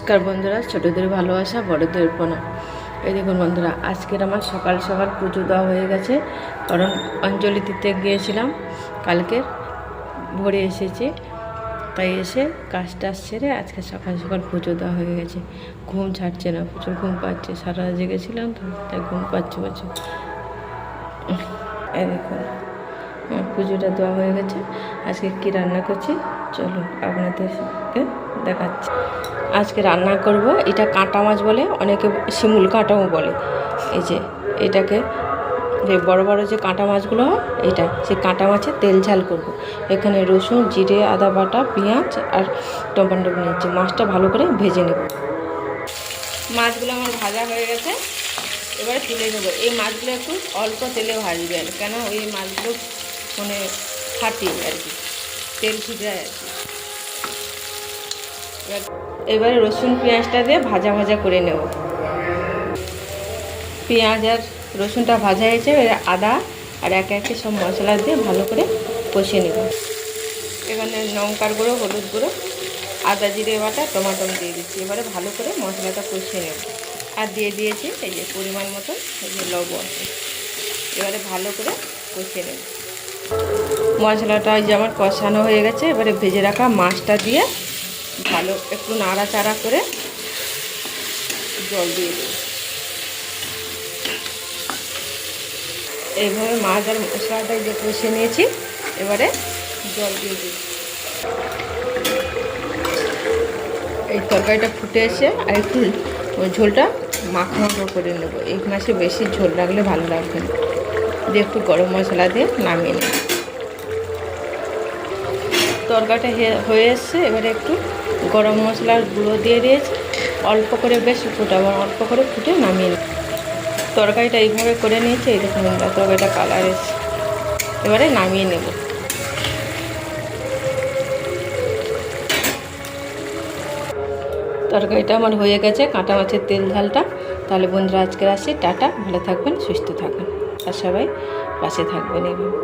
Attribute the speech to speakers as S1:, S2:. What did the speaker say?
S1: নমস্কার বন্ধুরা, ছোটদের ভালোবাসা বড়দের প্রণাম। এই দেখুন বন্ধুরা, আজকের আমার সকাল সকাল পুজো দেওয়া হয়ে গেছে, কারণ অঞ্জলি দিতে গিয়েছিলাম। কালকে ভোরে এসেছি, তাই এসে কাজ টাজ সেরে আজকে সকাল সকাল পুজো দেওয়া হয়ে গেছে। ঘুম ছাড়ছে না, প্রচুর ঘুম পাচ্ছে, সারা রাত জেগেছিলাম তো, তাই ঘুম পাচ্ছে প্রচুর। এই দেখুন পুজোটা দেওয়া হয়ে গেছে। আজকে কি রান্না করছি চলুন আপনাদেরকে দেখাচ্ছি। আজকে রান্না করব, এটা কাঁটা মাছ বলে, অনেকে শিমুল কাঁটাও বলে। এই যে এটাকে, যে বড় বড় যে কাঁটা মাছগুলো হয়, এটা সেই কাঁটা মাছের তেল ঝাল করব। এখানে রসুন, জিরে, আদা বাটা, পেঁয়াজ আর টমেটো নিয়েছি। মাছটা ভালো করে ভেজে নেব। মাছগুলো আমার ভাজা হয়ে গেছে, এবারে তুলে নেবো। এই মাছগুলো একটু অল্প তেলে ভাজবেন, কেন ওই মাছগুলো মানে ফাটি আর কি, তেল ছুটে যায় আর কি। এবারে রসুন পেঁয়াজটা দিয়ে ভাজা ভাজা করে নেব। পেঁয়াজ আর রসুনটা ভাজা হয়েছে, এবারে আদা আর একে একে সব মশলা দিয়ে ভালো করে কষিয়ে নেব। এখানে লঙ্কার গুঁড়ো, হলুদ গুঁড়ো, আদা জিরে বাটা, টমাটো দিয়ে দিচ্ছি। এবারে ভালো করে মশলাটা কষিয়ে নেব। আর দিয়ে দিয়েছি এই যে পরিমাণ মতো এই যে লবণ। এবারে ভালো করে কষিয়ে নেব। মশলাটা যে আমার কষানো হয়ে গেছে, এবারে ভেজে রাখা মাছটা দিয়ে ভালো একটু নাড়াচাড়া করে জল দিয়ে দেব। এইভাবে মাছ আর মশলাটা যে কষিয়ে নিয়েছি, এবারে জল দিয়ে দিই। এই তরকারিটা ফুটে এসে আর একটু ঝোলটা মাখা মাখা করে নেবো। এই মাছে বেশি ঝোল লাগলে ভালো লাগবে না। দিয়ে একটু গরম মশলা দিয়ে নামিয়ে নেব। তরকারিটা হয়ে এসছে, এবারে একটু গরম মশলার গুঁড়ো দিয়ে দিয়েছি। অল্প করে বেশ ফুটাবো, অল্প করে ফুটে নামিয়ে নেব। তরকারিটা এইভাবে করে নিয়েছি। এই দেখুন তরকারিটা কালার এসছে, এবারে নামিয়ে নেব। তরকারিটা আমার হয়ে গেছে, কাঁটা মাছের তেল ঝালটা। তাহলে বন্ধুরা আজকে আসি, টাটা, ভালো থাকবেন, সুস্থ থাকবেন, আর সবাই পাশে থাকবেন এইভাবে।